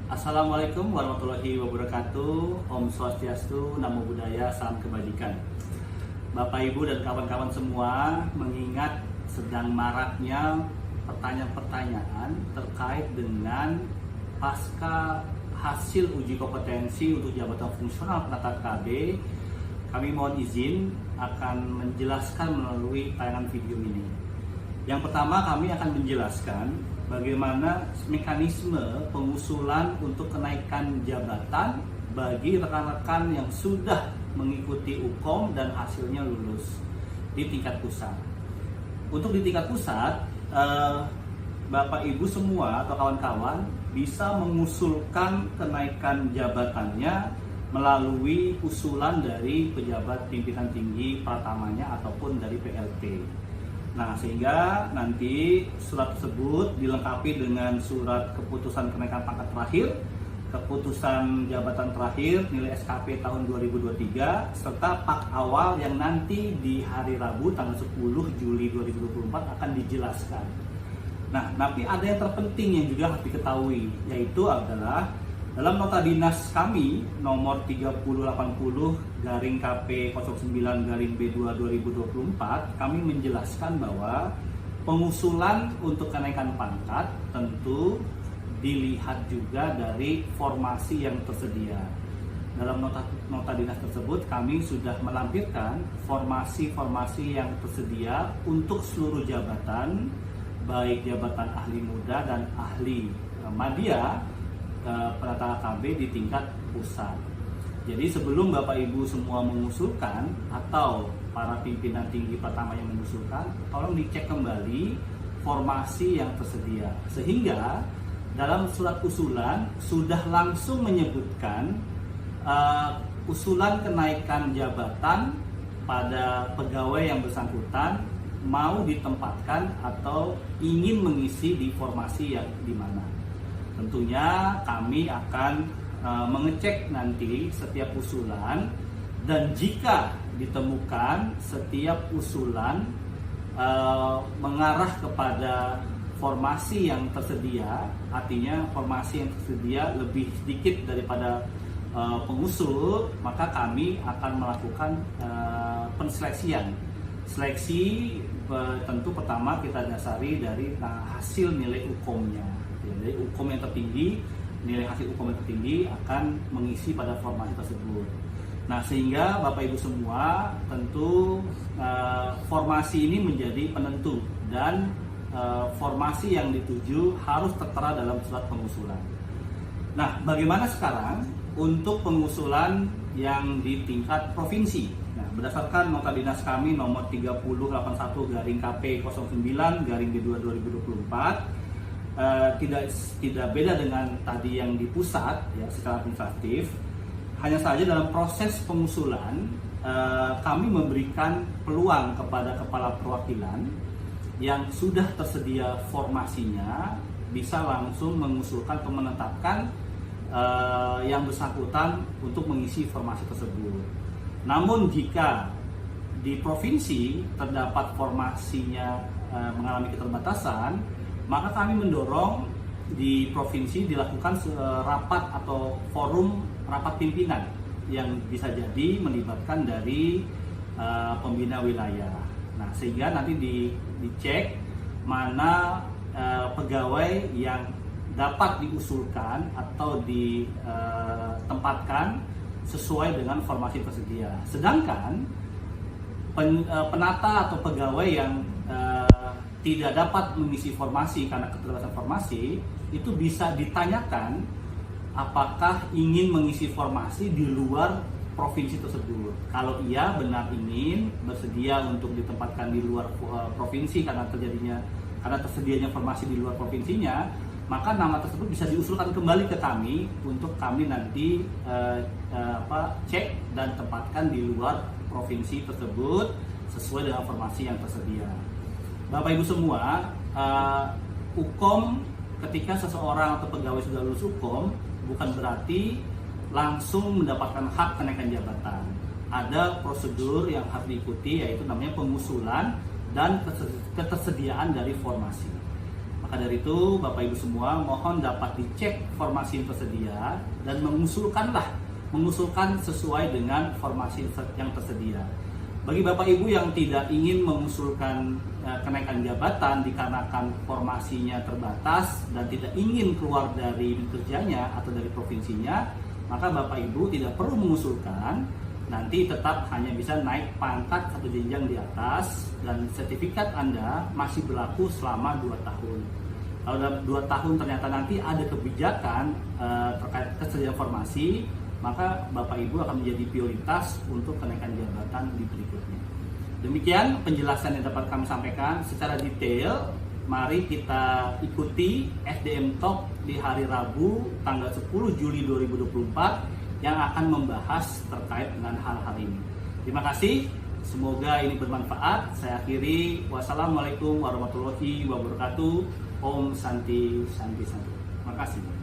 Assalamualaikum warahmatullahi wabarakatuh. Om Swastiastu, Namo Buddhaya, Salam Kebajikan. Bapak Ibu dan kawan-kawan semua, mengingat sedang maraknya pertanyaan-pertanyaan terkait dengan pasca hasil uji kompetensi untuk jabatan fungsional penata KB, kami mohon izin akan menjelaskan melalui tayangan video ini. Yang pertama, kami akan menjelaskan bagaimana mekanisme pengusulan untuk kenaikan jabatan bagi rekan-rekan yang sudah mengikuti UKOM dan hasilnya lulus di tingkat pusat. Untuk di tingkat pusat, Bapak Ibu semua atau kawan-kawan bisa mengusulkan kenaikan jabatannya melalui usulan dari pejabat pimpinan tinggi pratamanya ataupun dari PLT. Nah, sehingga nanti surat tersebut dilengkapi dengan surat keputusan kenaikan pangkat terakhir, keputusan jabatan terakhir, nilai SKP tahun 2023, serta pak awal yang nanti di hari Rabu tanggal 10 Juli 2024 akan dijelaskan. Nah, tapi ada yang terpenting yang juga harus diketahui, yaitu adalah dalam nota dinas kami nomor 3080-KP09-B2-2024, kami menjelaskan bahwa pengusulan untuk kenaikan pangkat tentu dilihat juga dari formasi yang tersedia. Dalam nota dinas tersebut kami sudah melampirkan formasi-formasi yang tersedia untuk seluruh jabatan, baik jabatan ahli muda dan ahli madya penata KB di tingkat pusat. Jadi sebelum Bapak Ibu semua mengusulkan atau para pimpinan tinggi pertama yang mengusulkan, tolong dicek kembali formasi yang tersedia. Sehingga dalam surat usulan sudah langsung menyebutkan usulan kenaikan jabatan pada pegawai yang bersangkutan mau ditempatkan atau ingin mengisi di formasi yang di mana. Tentunya kami akan mengecek nanti setiap usulan, dan jika ditemukan setiap usulan mengarah kepada formasi yang tersedia, artinya formasi yang tersedia lebih sedikit daripada pengusul, maka kami akan melakukan penseleksian. Seleksi tentu pertama kita dasari dari hasil nilai UKOM-nya. Dari UKOM yang tertinggi, nilai hasil UKOM yang tertinggi akan mengisi pada formasi tersebut. Nah, sehingga Bapak Ibu semua tentu formasi ini menjadi penentu, dan formasi yang dituju harus tertera dalam surat pengusulan. Nah, bagaimana sekarang untuk pengusulan yang di tingkat provinsi? Nah, berdasarkan nota dinas kami nomor 3081-KP09-B2-2024, tidak beda dengan tadi yang di pusat ya, secara administratif. Hanya saja dalam proses pengusulan kami memberikan peluang kepada kepala perwakilan yang sudah tersedia formasinya bisa langsung mengusulkan atau menetapkan yang bersangkutan untuk mengisi formasi tersebut. Namun jika di provinsi terdapat formasinya mengalami keterbatasan, maka kami mendorong di provinsi dilakukan rapat atau forum rapat pimpinan yang bisa jadi melibatkan dari pembina wilayah. Nah, sehingga nanti dicek mana pegawai yang dapat diusulkan atau ditempatkan sesuai dengan formasi tersedia. Sedangkan penata atau pegawai yang tidak dapat mengisi formasi karena keterbatasan formasi, itu bisa ditanyakan apakah ingin mengisi formasi di luar provinsi tersebut. Kalau iya benar ingin bersedia untuk ditempatkan di luar provinsi karena tersedianya formasi di luar provinsinya, maka nama tersebut bisa diusulkan kembali ke kami untuk kami nanti cek dan tempatkan di luar provinsi tersebut sesuai dengan formasi yang tersedia. Bapak Ibu semua, UKOM ketika seseorang atau pegawai sudah lulus UKOM bukan berarti langsung mendapatkan hak kenaikan jabatan. Ada prosedur yang harus diikuti, yaitu namanya pengusulan dan ketersediaan dari formasi. Maka dari itu Bapak Ibu semua mohon dapat dicek formasi yang tersedia dan mengusulkan sesuai dengan formasi yang tersedia. Bagi Bapak Ibu yang tidak ingin mengusulkan kenaikan jabatan dikarenakan formasinya terbatas dan tidak ingin keluar dari kerjanya atau dari provinsinya, maka Bapak Ibu tidak perlu mengusulkan, nanti tetap hanya bisa naik pangkat satu jenjang di atas dan sertifikat Anda masih berlaku selama 2 tahun. Kalau dalam 2 tahun ternyata nanti ada kebijakan terkait ketersediaan formasi, maka Bapak Ibu akan menjadi prioritas untuk kenaikan jabatan di berikutnya. Demikian penjelasan yang dapat kami sampaikan secara detail. Mari kita ikuti SDM Talk di hari Rabu tanggal 10 Juli 2024 yang akan membahas terkait dengan hal-hal ini. Terima kasih, semoga ini bermanfaat. Saya akhiri, wassalamualaikum warahmatullahi wabarakatuh. Om Santi Santi Santi. Terima kasih.